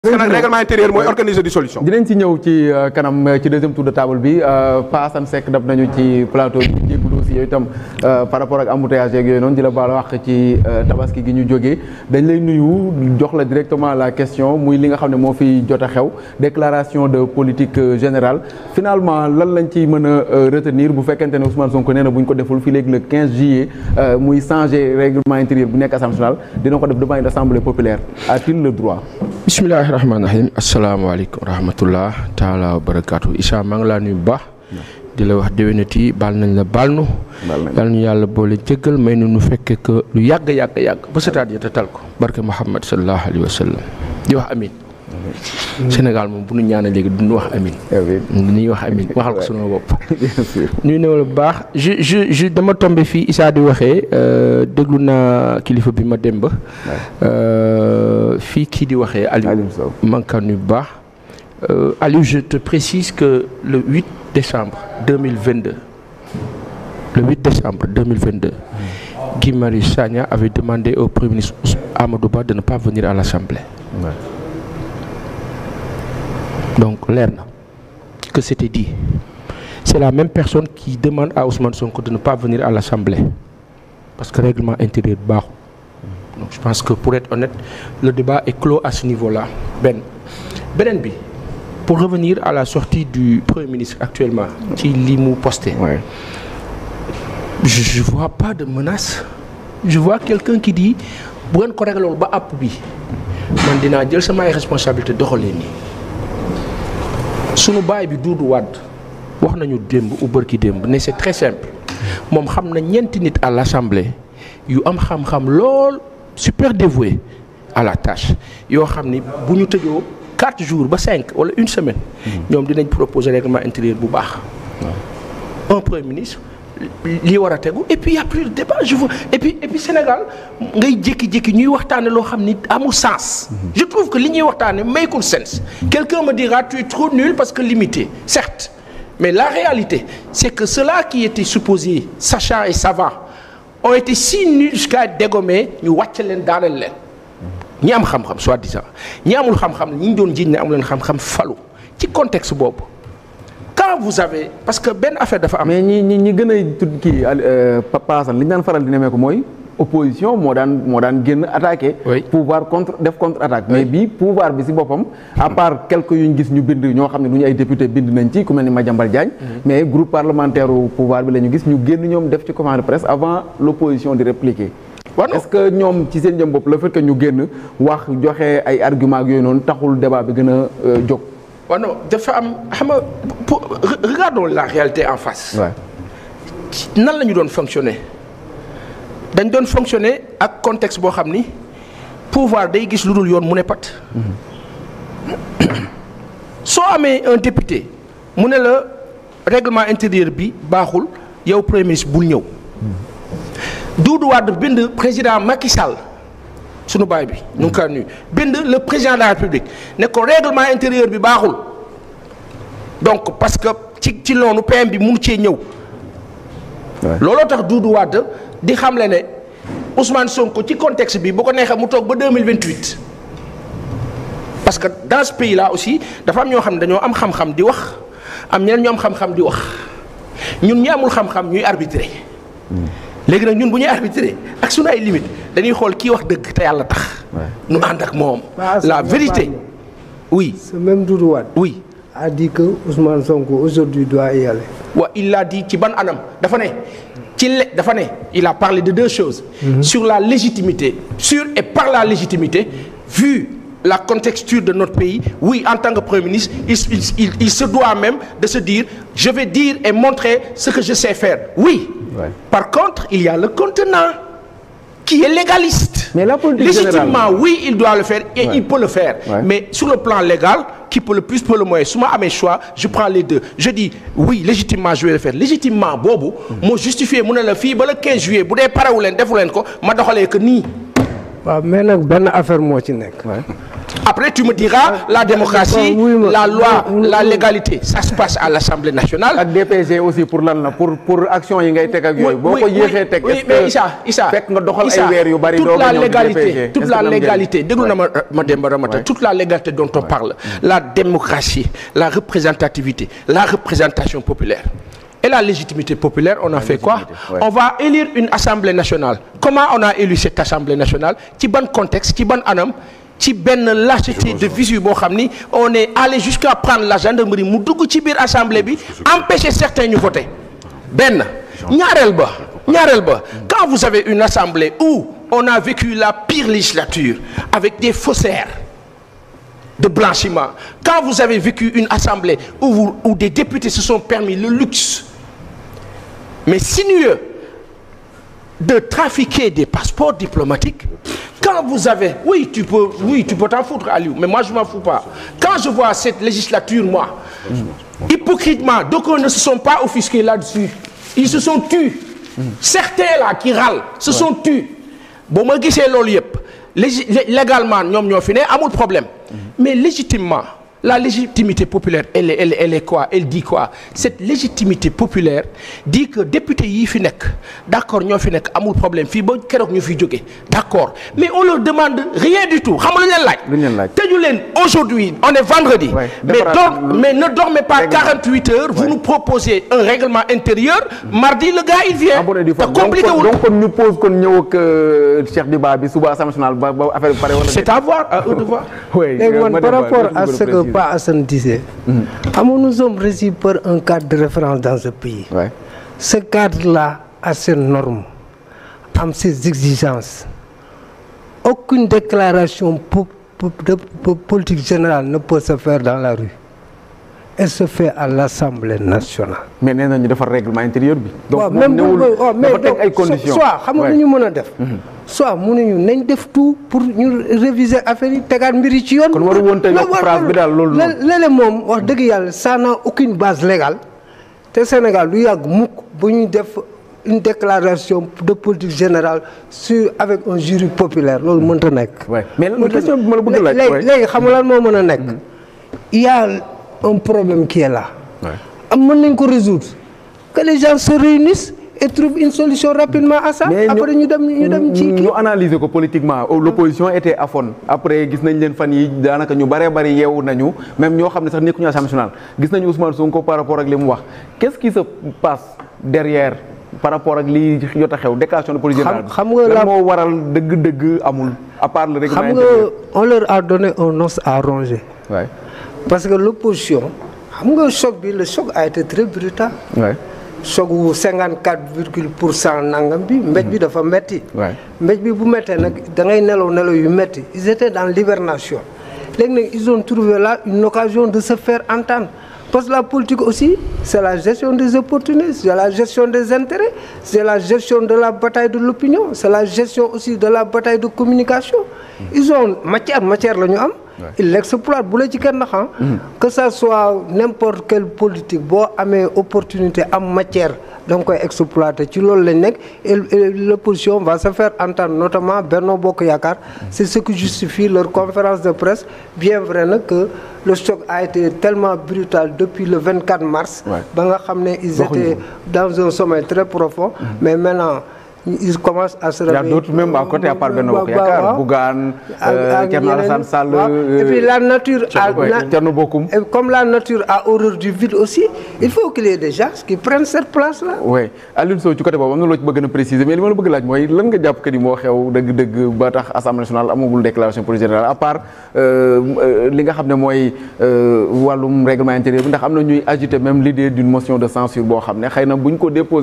parce que nag règlement intérieur mooy organiser dissolution. dinañ ci ñëw ci kanam ci deuxième tour de table bi Pa Assane Seck dab nañu ci plateau bi jégalu aussi yooyu itam par rapport ak embouteillage yeeg yooyu noonu di la baal wax ci tabaski gi ñu jógee dañ lay nuyu jox la directement la question muy li nga xam ne moo fi jot a xew déclaration de politique générale finalement lan lañ ci mën a retenir bu fekkente ne Ousmane Sonko nee na bu ñu ko deful fii léegi le 15 juillet muy changer règlement intérieur bu nekk Assemblée nationale dina ko def devant une assemblée populaire a-t-il le droit. bismillahi rahmaani rahim asalaamaaleykum wa rahmatullah taala wa barakaatu Issa maa ngi laa nuyu bu baax di la wax déwénati baal nañ la baal nu yal ñu yàlla boole jéggal may nu fekke que lu yàgg ba sataat ya te tal ko barke Muhammad sallallahu alayhi wa sallam di wax amin Sénégal moom bu nu ñaanee léegi duñu wax amin dañuy wax amin waxal ko sunu bopp nuyu ne wala bu baax je dama tombé fii Issa di waxee déglu naa kilifa bi ma dem ba fii kii di waxee Aliou mankan nu bu baax Aliou je te précise que le 8 décembre 2022 Guy Marius Sagna avait demandé au Premier ministre Amadou Ba de ne pas venir à l'Assemblée. Donc leer na que c'était dit. C'est la même personne qui demande à Ousmane Sonko de ne pas venir à l'Assemblée parce que règlement intérieur baaxul. Donc je pense que pour être honnête le débat est clos à ce niveau-là. beneen bi pour revenir à la sortie du Premier ministre actuellement ci li mu posté. Je vois pas de menace. Je vois quelqu'un qui dit bu ngeen ko réglé ba àpp bi man dinaa jël samay responsabilité doxalee nii. sunu baay bi Doudou Wade wax nañu démb u bërki démb ne c'est très simple moom xam na ñeenti nit à l'Assemblée yu am xam-xam lool super dévoué à la tâche yoo xam ni bu ñu tëjoo 4 jours ba 5 wala une semaine ñoom dinañ proposer règlement intérieur bu baax un premier ministre lii war a tegu et puis y a plus de débat je veux et puis Sénégal ngay jékki-jékki ñuy waxtaane loo xam ni amul sens. Je trouve que li ñuy waxtaane makeul sense. Quelqu'un me dira tu es trop nul parce que limité certes mais la réalité c'est que ceux-là qui étaient supposés sachants et savants ont été si nuls jusqu'à être dégommés ñu wàcc leen daaneel leen ñi am xam-xam soi-disant ñi amul xam-xam ñi ñu doon jiiñ ne amu leen xam-xam falu ci contexte boobu. Quand vous avez parce que benn affaire dafa am. mais ñi gën a tudd kii Pa Assane li ñu daan faral di nemmeeku mooy opposition moo daan génn attaqué. pouvoir def contre attaque. mais bii pouvoir bi si boppam. à part quelques yu ñu gis ñu bind ñoo xam ne du ñu ay député bind nañ ci ku mel ni Madiambal Diagne. mais groupe parlementaire pouvoir bi la ñu gis ñu génn ñoom def ci conférence de presse avant l'opposition di répliquer. est-ce que ñoom ci seen jëm bopp le fait que ñu génn wax joxe ay arguments ak yooyu noonu taxul débat bi gën a jóg. waaw non dafa am xam nga regardons la réalité en face. nan la ñu doon fonctionner dañ doon fonctionner ak contexte boo xam ni pouvoir day gis lu dul yoon mu ne pat. soo amee un député mu ne la règlement intérieur bi baaxul yow premier ministre bul ñëw. Doudou Wade bind président Macky Sall. sunu baay bi ñu ngi koy nuyu bind le président de la République ne ko règlement intérieur bi baaxul donc parce que ci loolu PM bi mënu cee ñëw. looloo tax Doudou Wade di xamle ne Ousmane Sonko ci contexte bi bu ko neexee mu toog ba 2028 parce que dans ce pays là aussi dafa am ñoo xam ne dañoo am xam-xam di wax am ñeneen ñoo am xam-xam di wax ñun ñi amul xam-xam ñuy arbitrer. léegi nag ñun bu ñuy arbitrer ak sunu ay limites dañuy xool kii wax dëgg te yàlla tax. nu ànd ak moom. la vérité. oui. ce même Doudou Wade. oui. a dit que Ousmane Sonko aujourd'hui doit y aller. waaw il l'a dit ci ban anam dafa ne il a parlé de deux choses. Sur la légitimité sur et par la légitimité vu la contexture de notre pays oui en tant que Premier ministre il se doit même de se dire je vais dire et montrer ce que je sais faire oui. Par contre, il y a le contenant qui est légaliste. Mais la politique légitimement, générale, oui, il doit le faire et il peut le faire. Mais sur le plan légal, qui peut le plus, peut le moins. Souvent, à mes choix, je prends les deux. Je dis, oui, légitimement, je vais le faire. Légitimement, bobo, moi justifié, moi le fille, le 15 juillet, bu dee parawulen defulen ko, ma doxalee que nii. waaw mais nag benn affaire moo ci nekk. Après, tu me diras, la démocratie, la loi, la légalité, ça se passe à l'Assemblée nationale. ak DPG aussi pour lan la pour action yi ngay teg ak yooyu. boo ko yéexee teg oui, mais Issa, fekk nga doxal ay weer yu bari toute la légalité, toute la légalité, déglu na ma Demba Ramata, toute la légalité dont on parle, la démocratie, la représentativité, la représentation populaire. Et la légitimité populaire, on a fait quoi? On va élire une Assemblée nationale. Comment on a élu cette Assemblée nationale? Ci ban contexte, ci ban anam? Ci benn lâcheté de visu boo xam ni on est allé jusqu'à prendre la gendarmerie mu dugg ci biir assemblée bi empêcher certains ñu voter benn ñaareel ba quand vous avez une assemblée où on a vécu la pire législature avec des faussaires de blanchiment, quand vous avez vécu une assemblée où des députés se sont permis le luxe mais sinueux de trafiquer des passeports diplomatiques. Quand vous avez, oui, tu peux t'en foutre, Aliou, mais moi je m'en fous pas. Quand je vois cette législature, moi, hypocritement, d'aucuns ne se sont pas offusqués là-dessus. Ils se sont tus. Certains là qui râlent se sont tus. Bon, moi, c'est l'oliep. Légalement, ñoom ñoo fi ne amul problème. Mais légitimement, la légitimité populaire, elle est quoi? Elle dit quoi? Cette légitimité populaire dit que député yi fi nekk d'accord ñoo fi nekk amul problème fii ba keroog ñu fi jóge d'accord mais on leur demande rien du tout xam nga lu ñu leen laaj tëju leen aujourd'hui on est vendredi mais ne dormez pas 48 heures vous nous proposez un règlement intérieur mardi le gars il vient te compliqué wul donc kon ñu pose kon ñëw ak Cheikh Diba bi suba Assemblée nationale ba affaire pare wala c'est à voir à eux de voir par rapport à ce que Pa Assane disait, nous sommes régis par un cadre de référence dans ce pays. Ouais. Ce cadre-là a ses normes, a ses exigences. Aucune déclaration de politique générale ne peut se faire dans la rue. Elle se fait à l'Assemblée nationale. Mais nous avons un règlement intérieur. Donc, même soit, soit nous def tout pour ñu réviser affaire yi tegaat mbir yi ci yoon. kon waru woon tey phrase bi daal loolu léeg-léeg moom wax dëgg yàlla ça n'a aucune base légale te Sénégal du yàgg mukk bu ñuy def une déclaration de politique générale avec un jury populaire loolu mënta nekk. mais question bi ma la bëgg laaj léegi xam nga lan moo mën a nekk. il y a un problème qui est là. mën nañ ko résoudre que les gens se réunissent. Et trouve une solution rapidement à ça. Mais après ñu dem ci ñu analyser ko politiquement l'opposition était à fond après gis nañ leen fan yi daanaka ñu bari yeewu nañu même ñoo xam ne sax nekkuñu Assemblée nationale gis nañu Ousmane Sonko par rapport ak li mu wax qu'est-ce qui se passe derrière par rapport ak li jot a xew déclaration de politique générale xam nga lan moo waral dëgg amul à part le règlement xam nga on leur a donné un os à ronger. Ouais. Parce que l'opposition xam nga le choc a été très brutal. Ouais. choc wu 54% nangam bi mbéj bi dafa metti mbéj bi bu mettee nag da ngay nelaw yu metti ils étaient dans l'hibernation léegi nag ils ont trouvé là une occasion de se faire entendre parce que la politique aussi c'est la gestion des opportunités c'est la gestion des intérêts c'est la gestion de la bataille de l'opinion c'est la gestion aussi de la bataille de communication ils ont matière la ñu am il l'exploite bu la ci kenn xam que ça soit n'importe quelle politique boo amee opportunité am matière da nga koy exploiter ci loolu lañ nekk et l'opposition va se faire entendre notamment Benno Bokk Yaakaar c'est ce qui justifie leur conférence de presse bien vrai nag que le choc a été tellement brutal depuis le 24 mars ba nga xam ne ils étaient dans un sommeil très profond mais maintenant ils commencent à se réveiller. Il y a d'autres même à côté à part Benno Bokk Yaakaar Bougane Thierno Alassane Sall et puis la nature Thierno Bocoum et comme la nature a horreur du vide aussi il faut qu'il y ait des gens qui prennent cette place là. Oui Alioune Sow ci côté boobu am na loo ci bëgg na préciser mais li ma la bëgg laaj mooy lan nga jàpp que ni moo xew dëgg ba tax Assemblée nationale amagul déclaration politique générale à part li nga xam ne mooy wàllum règlement intérieur bi ndax am na ñuy agiter même l'idée d'une motion de censure boo xam ne xëy na buñ ko déposer